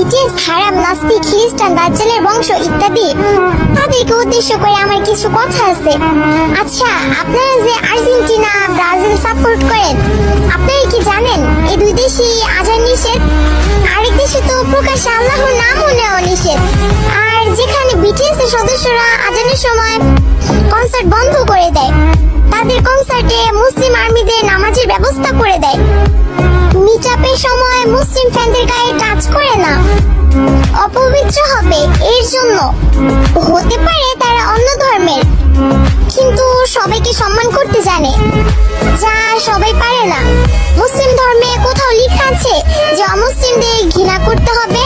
BTS হারাম, নাস্তিক, খ্রিস্টান, দাজ্জালের বংশ ইত্যাদি, তাদেরকে উদ্দেশ্য করে আমার কিছু কথা আছে। আচ্ছা, আপনারা যে আর্জেন্টিনা, ব্রাজিল সাপোর্ট করেন, আপনারা কি জানেন এই দুই দেশই আজান নিষেধ? আরেক দেশে তো প্রকাশ্যে আল্লাহর নামও নেওয়া নিষেধ। আর যেখানে বিটিএস এর সদস্যরা আজানের সময় কনসার্ট বন্ধ করে দেয়, তাদের কনসার্টে মুসলিম আর্মিদের নামাজের ব্যবস্থা করে দেয়, মিটআপের সময় মুসলিম ফ্যানদের গায়ে টাচ করে না, অপবিত্র হবে এর জন্য। হতে পারে তারা অন্য ধর্মের, কিন্তু সবাইকে সম্মান করতে জানে, যা সবাই পারে না। মুসলিম ধর্মে কোথাও লেখা আছে যে অমুসলিমদের ঘৃণা করতে হবে?